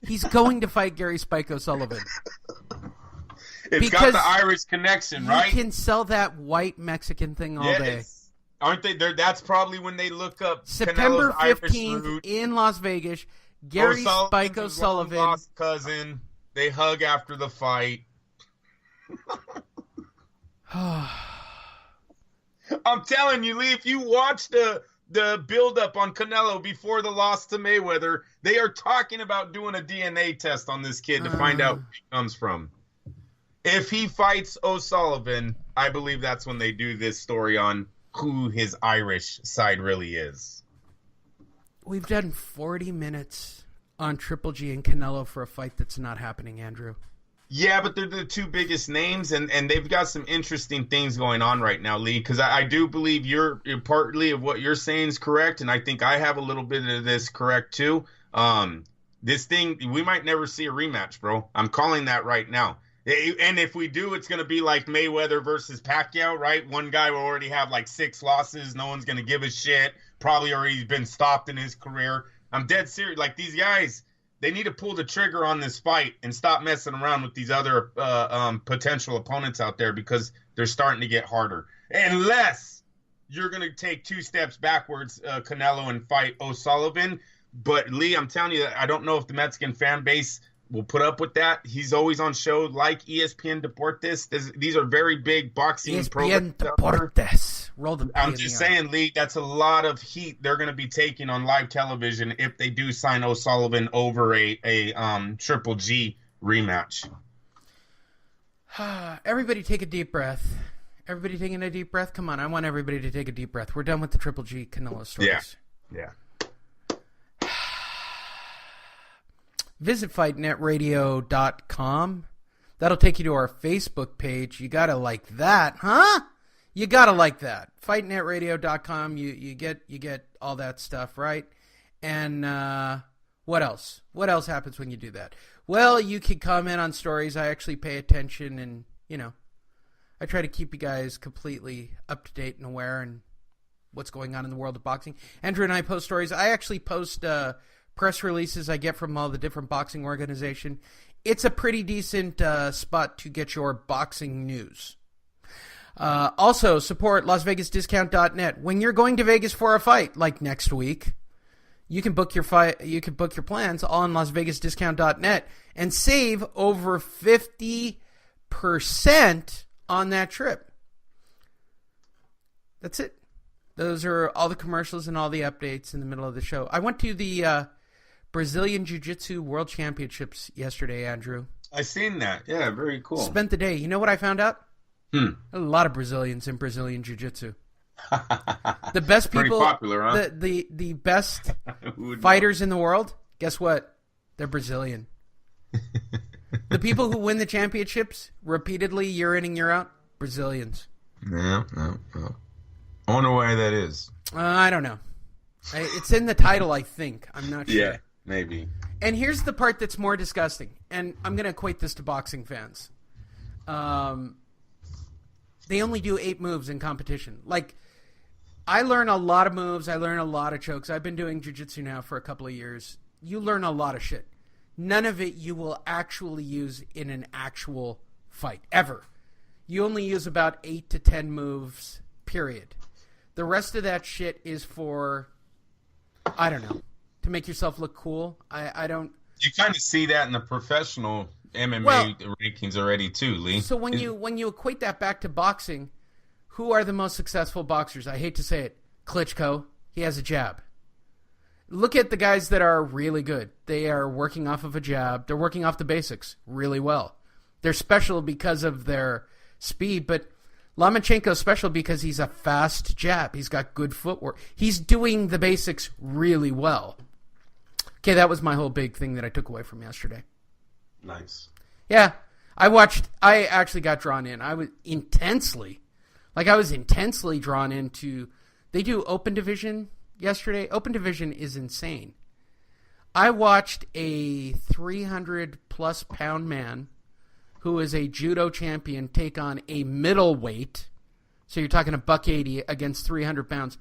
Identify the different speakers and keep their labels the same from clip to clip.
Speaker 1: He's going to fight Gary Spike O'Sullivan.
Speaker 2: It's got the Irish connection, right?
Speaker 1: You can sell that white Mexican thing all day.
Speaker 2: Aren't they? That's probably when they look up
Speaker 1: September
Speaker 2: Canelo's
Speaker 1: 15th in Las Vegas. Gary Spike O'Sullivan.
Speaker 2: Lost cousin. They hug after the fight. I'm telling you, Lee, if you watch the build-up on Canelo before the loss to Mayweather, they are talking about doing a DNA test on this kid to find out where he comes from. If he fights O'Sullivan, I believe that's when they do this story on who his Irish side really is.
Speaker 1: We've done 40 minutes on Triple G and Canelo for a fight that's not happening, Andrew.
Speaker 2: Yeah, but they're the two biggest names, and they've got some interesting things going on right now, Lee, because I do believe you're partly of what you're saying is correct, and I think I have a little bit of this correct too. This thing, we might never see a rematch, bro. I'm calling that right now. And if we do, it's going to be like Mayweather versus Pacquiao, right? One guy will already have like 6 losses. No one's going to give a shit. Probably already been stopped in his career. I'm dead serious. Like, these guys, they need to pull the trigger on this fight and stop messing around with these other potential opponents out there, because they're starting to get harder. Unless you're going to take 2 steps backwards, Canelo, and fight O'Sullivan. But, Lee, I'm telling you, I don't know if the Mexican fan base will put up with that. He's always on shows like ESPN Deportes. These are very big boxing
Speaker 1: ESPN Deportes. Roll the
Speaker 2: I'm just saying, Lee, that's a lot of heat they're going to be taking on live television if they do sign O'Sullivan over a Triple G rematch.
Speaker 1: Everybody take a deep breath. Everybody taking a deep breath? Come on, I want everybody to take a deep breath. We're done with the Triple G Canelo stories.
Speaker 2: Yeah.
Speaker 1: Visit fightnetradio.com. That'll take you to our Facebook page. You gotta like that, huh? You gotta like that. Fightnetradio.com. You get all that stuff, right? And what else? What else happens when you do that? Well, you can comment on stories. I actually pay attention, and I try to keep you guys completely up to date and aware and what's going on in the world of boxing. Andrew and I post stories. I actually post press releases I get from all the different boxing organizations. It's a pretty decent spot to get your boxing news. Also, support LasVegasDiscount.net. When you're going to Vegas for a fight, like next week, you can book your fight. You can book your plans on LasVegasDiscount.net and save over 50% on that trip. That's it. Those are all the commercials and all the updates in the middle of the show. I went to the Brazilian Jiu-Jitsu World Championships yesterday, Andrew.
Speaker 2: I seen that. Yeah, very cool.
Speaker 1: Spent the day. You know what I found out? A lot of Brazilians in Brazilian Jiu-Jitsu. The best people,
Speaker 2: pretty popular, huh?
Speaker 1: the best fighters in the world, guess what? They're Brazilian. The people who win the championships repeatedly, year in and year out, Brazilians.
Speaker 2: No. I wonder why that is.
Speaker 1: I don't know. It's in the title, I think. I'm not sure.
Speaker 2: Yeah, maybe.
Speaker 1: And here's the part that's more disgusting, and I'm going to equate this to boxing fans. They only do 8 moves in competition. Like, I learn a lot of moves. I learn a lot of chokes. I've been doing jiu-jitsu now for a couple of years. You learn a lot of shit. None of it you will actually use in an actual fight, ever. You only use about 8 to 10 moves, period. The rest of that shit is for, I don't know, to make yourself look cool. I don't...
Speaker 2: You kind of see that in the professional MMA rankings already too, Lee.
Speaker 1: So when you equate that back to boxing, who are the most successful boxers? I hate to say it. Klitschko, he has a jab. Look at the guys that are really good. They are working off of a jab. They're working off the basics really well. They're special because of their speed, but Lomachenko's special because he's a fast jab. He's got good footwork. He's doing the basics really well. Okay, that was my whole big thing that I took away from yesterday.
Speaker 2: Nice.
Speaker 1: Yeah, I actually got drawn in. I was intensely drawn into, they do open division yesterday. Open division is insane. I watched a 300-plus pound man who is a judo champion take on a middleweight. So you're talking a $180 against 300 pounds.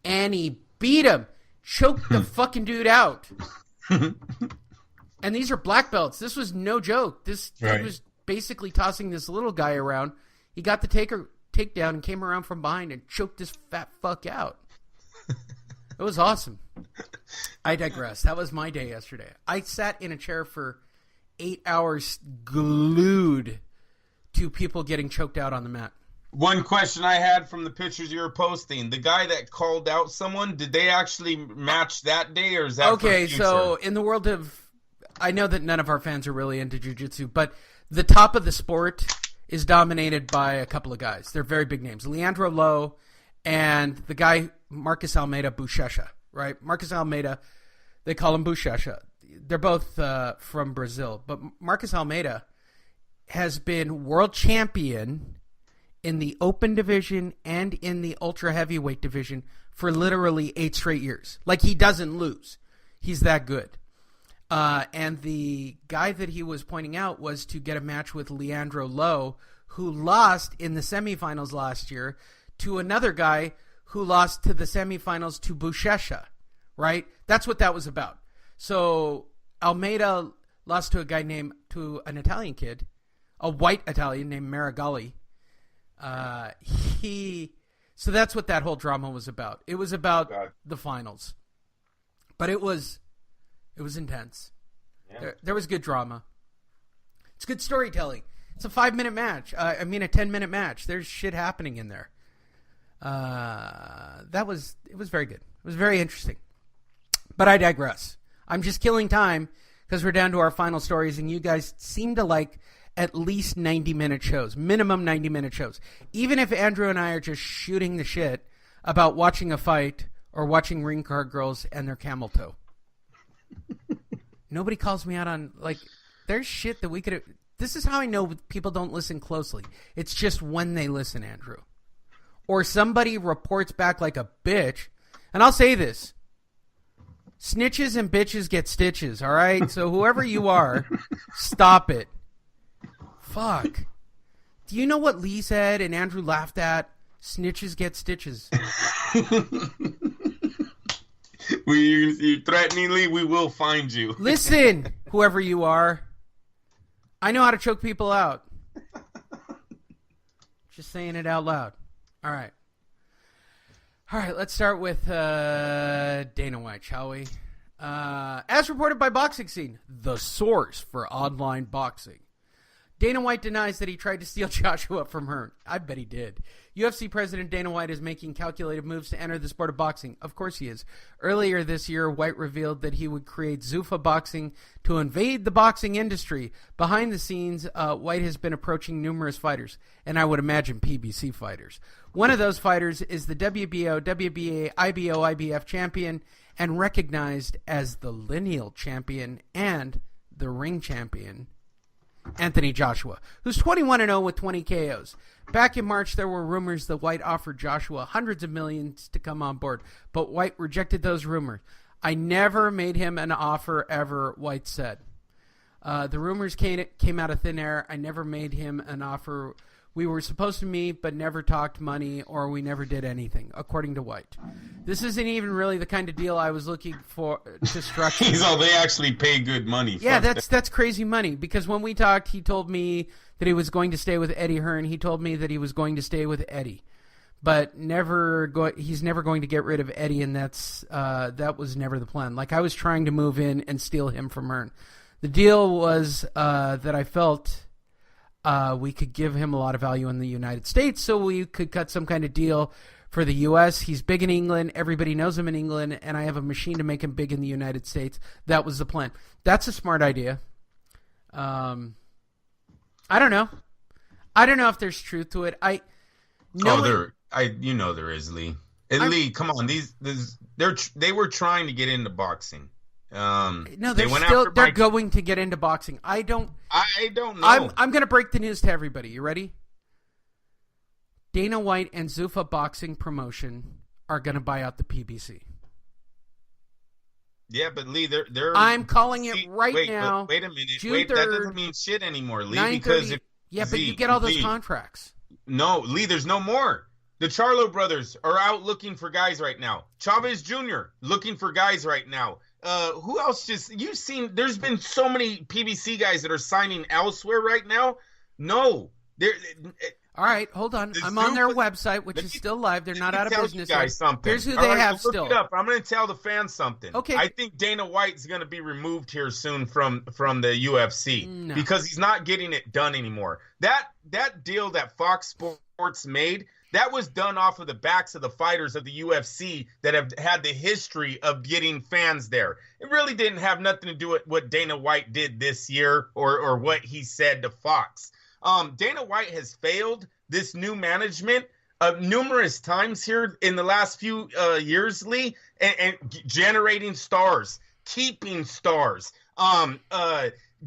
Speaker 1: And he beat him. Choked the fucking dude out. And these are black belts. This was no joke. This dude was basically tossing this little guy around. He got the takedown and came around from behind and choked this fat fuck out. It was awesome. I digress. That was my day yesterday. I sat in a chair for 8 hours glued to people getting choked out on the mat.
Speaker 2: One question I had from the pictures you were posting, the guy that called out someone, did they actually match that day, or is that
Speaker 1: okay? So in the world of, I know that none of our fans are really into jiu-jitsu, but the top of the sport is dominated by a couple of guys. They're very big names. Leandro Lo and the guy Marcus Almeida Buchecha, right? Marcus Almeida, they call him Buchecha. They're both from Brazil, but Marcus Almeida has been world champion in the open division and in the ultra heavyweight division for literally 8 straight years. Like, he doesn't lose. He's that good. And the guy that he was pointing out was to get a match with Leandro Lo, who lost in the semifinals last year to another guy who lost to the semifinals to Buchecha, right? That's what that was about. So Almeida lost to to an Italian kid, a white Italian named Marigali. So that's what that whole drama was about. It was about the finals, but it was intense. Yeah. There was good drama. It's good storytelling. It's a 5-minute match. A 10-minute match. There's shit happening in there. It was very good. It was very interesting. But I digress. I'm just killing time because we're down to our final stories, and you guys seem to like at least 90-minute shows, minimum 90-minute shows. Even if Andrew and I are just shooting the shit about watching a fight or watching ring card girls and their camel toe. Nobody calls me out on, like, there's shit that we could have. This is how I know people don't listen closely. It's just when they listen, Andrew. Or somebody reports back like a bitch. And I'll say this. Snitches and bitches get stitches, all right? So whoever you are, stop it. Fuck. Do you know what Lee said and Andrew laughed at? Snitches get stitches.
Speaker 2: You're threatening Lee, we will find you.
Speaker 1: Listen, whoever you are. I know how to choke people out. Just saying it out loud. All right, let's start with Dana White, shall we? As reported by Boxing Scene, the source for online boxing, Dana White denies that he tried to steal Joshua from Hearn. I bet he did. UFC President Dana White is making calculated moves to enter the sport of boxing. Of course he is. Earlier this year, White revealed that he would create Zuffa Boxing to invade the boxing industry. Behind the scenes, White has been approaching numerous fighters, and I would imagine PBC fighters. One of those fighters is the WBO, WBA, IBO, IBF champion, and recognized as the lineal champion and the ring champion, Anthony Joshua, who's 21-0 with 20 KOs. Back in March, there were rumors that White offered Joshua hundreds of millions to come on board, but White rejected those rumors. I never made him an offer ever, White said. The rumors came out of thin air. I never made him an offer. We were supposed to meet, but never talked money, or we never did anything, according to White. This isn't even really the kind of deal I was looking for to structure.
Speaker 2: So they actually pay good money.
Speaker 1: Yeah, that's crazy money, because when we talked, he told me that he was going to stay with Eddie Hearn. He told me that he was going to stay with Eddie, but he's never going to get rid of Eddie, and that was never the plan. Like, I was trying to move in and steal him from Hearn. The deal was that I felt we could give him a lot of value in the United States, so we could cut some kind of deal for the U.S. He's big in England. Everybody knows him in England, and I have a machine to make him big in the United States. That was the plan. That's a smart idea. I don't know. I don't know if there's truth to it. There is, Lee.
Speaker 2: And Lee, come on. They were trying to get into boxing.
Speaker 1: No, they're going to get into boxing. I don't know. I'm going to break the news to everybody. You ready? Dana White and Zuffa Boxing Promotion are going to buy out the PBC.
Speaker 2: Yeah, but Lee, they're.
Speaker 1: I'm calling it now.
Speaker 2: Wait a minute.
Speaker 1: June 3rd,
Speaker 2: that doesn't mean shit anymore, Lee. Because
Speaker 1: but you get all those contracts.
Speaker 2: No, Lee, there's no more. The Charlo brothers are out looking for guys right now. Chavez Jr. looking for guys right now. who else you've seen, there's been so many PBC guys that are signing elsewhere right now. No.
Speaker 1: All right, hold on. I'm on their website, which is still live. They're not out of business.
Speaker 2: Guys, something.
Speaker 1: Here's who they have still.
Speaker 2: Look it up. I'm going to tell the fans something.
Speaker 1: Okay.
Speaker 2: I think Dana White's going to be removed here soon from the UFC because he's not getting it done anymore. That deal that Fox Sports made, that was done off of the backs of the fighters of the UFC that have had the history of getting fans there. It really didn't have nothing to do with what Dana White did this year or what he said to Fox. Dana White has failed this new management numerous times here in the last few years, Lee, and generating stars, keeping stars,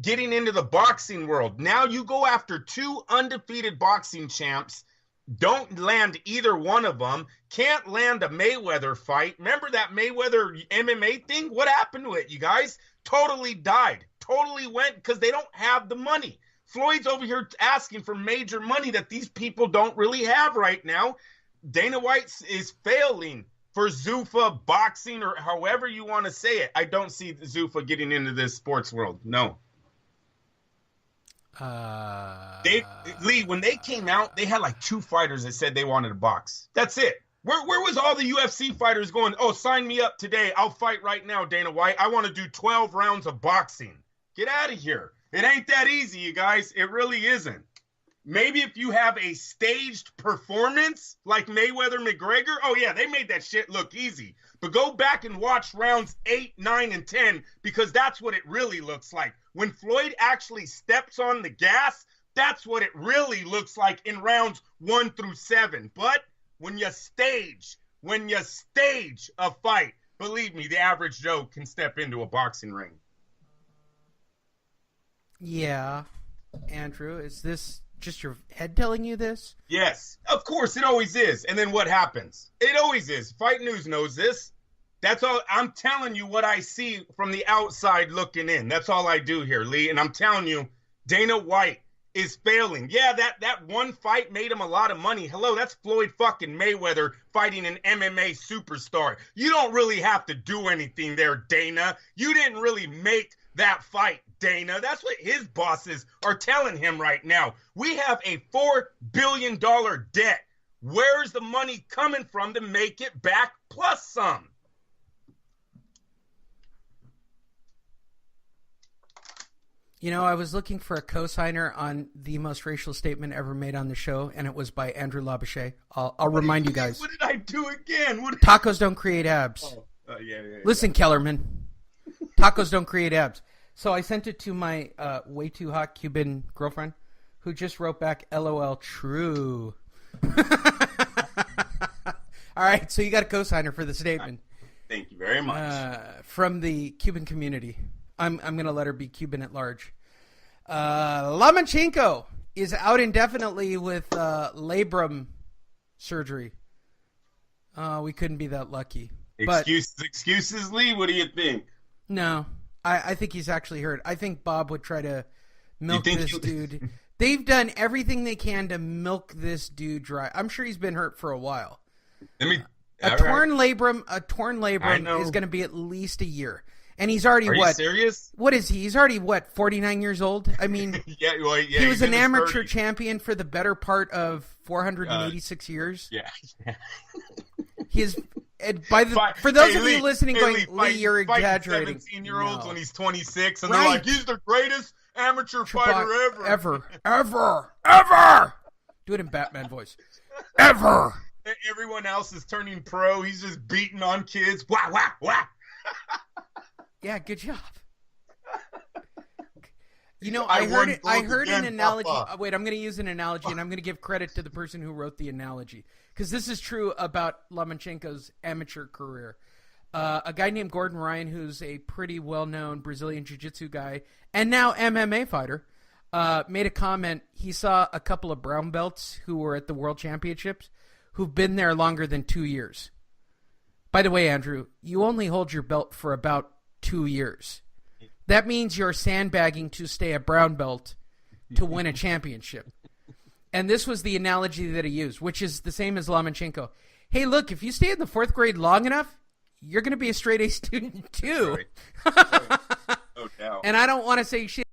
Speaker 2: getting into the boxing world. Now you go after 2 undefeated boxing champs, don't land either one of them, can't land a Mayweather fight. Remember that Mayweather MMA thing? What happened to it, you guys? Totally died. Totally went because they don't have the money. Floyd's over here asking for major money that these people don't really have right now. Dana White is failing for Zuffa boxing, or however you want to say it. I don't see Zuffa getting into this sports world. No. Lee, when they came out, they had like 2 fighters that said they wanted to box. That's it. Where was all the UFC fighters going, oh, sign me up today. I'll fight right now, Dana White. I want to do 12 rounds of boxing. Get out of here. It ain't that easy, you guys. It really isn't. Maybe if you have a staged performance like Mayweather McGregor, oh yeah, they made that shit look easy. But go back and watch rounds 8, 9, and 10 because that's what it really looks like. When Floyd actually steps on the gas, that's what it really looks like in rounds 1 through 7. But when you stage a fight, believe me, the average Joe can step into a boxing ring.
Speaker 1: Yeah, Andrew, is this just your head telling you this?
Speaker 2: Yes, of course, it always is. And then what happens? It always is. Fight News knows this. That's all. I'm telling you what I see from the outside looking in. That's all I do here, Lee. And I'm telling you, Dana White is failing. Yeah, that one fight made him a lot of money. Hello, that's Floyd fucking Mayweather fighting an MMA superstar. You don't really have to do anything there, Dana. You didn't really make that fight, Dana. That's what his bosses are telling him right now. We have a $4 billion debt. Where's the money coming from to make it back plus some?
Speaker 1: You know, I was looking for a cosigner on the most racial statement ever made on the show, and it was by Andrew Labouche. I'll remind you guys.
Speaker 2: What did I do again?
Speaker 1: Tacos don't create abs.
Speaker 2: Yeah.
Speaker 1: Listen, Kellerman. Tacos don't create abs. So I sent it to my way too hot Cuban girlfriend, who just wrote back, LOL, true. All right, so you got a cosigner for the statement.
Speaker 2: Thank you very much.
Speaker 1: From the Cuban community. I'm going to let her be Cuban at large. Lomachenko is out indefinitely with labrum surgery. We couldn't be that lucky.
Speaker 2: Excuses, Lee? What do you think?
Speaker 1: No, I think he's actually hurt. I think Bob would try to milk this dude. They've done everything they can to milk this dude dry. I'm sure he's been hurt for a while. A torn labrum is going to be at least a year. And he's already,
Speaker 2: Are you serious?
Speaker 1: What is he? He's already, 49 years old? I mean, he was an amateur champion for the better part of 486 years.
Speaker 2: Yeah.
Speaker 1: For those of you listening Lee, you're exaggerating.
Speaker 2: 17-year-olds when he's 26, and they're like, he's the greatest amateur fighter ever.
Speaker 1: Ever! Do it in Batman voice. Ever!
Speaker 2: Everyone else is turning pro. He's just beating on kids. Wah, wah, wah.
Speaker 1: Yeah, good job. You know, I heard an analogy. Wait, I'm going to use an analogy, and I'm going to give credit to the person who wrote the analogy, because this is true about Lomachenko's amateur career. A guy named Gordon Ryan, who's a pretty well-known Brazilian jiu-jitsu guy and now MMA fighter, made a comment. He saw a couple of brown belts who were at the World Championships who've been there longer than 2 years. By the way, Andrew, you only hold your belt for about 2 years. That means you're sandbagging to stay a brown belt to win a championship. And this was the analogy that he used, which is the same as Lomachenko. Hey, look, if you stay in the fourth grade long enough, you're going to be a straight A student too.
Speaker 2: Right. No doubt.
Speaker 1: And I don't want to say shit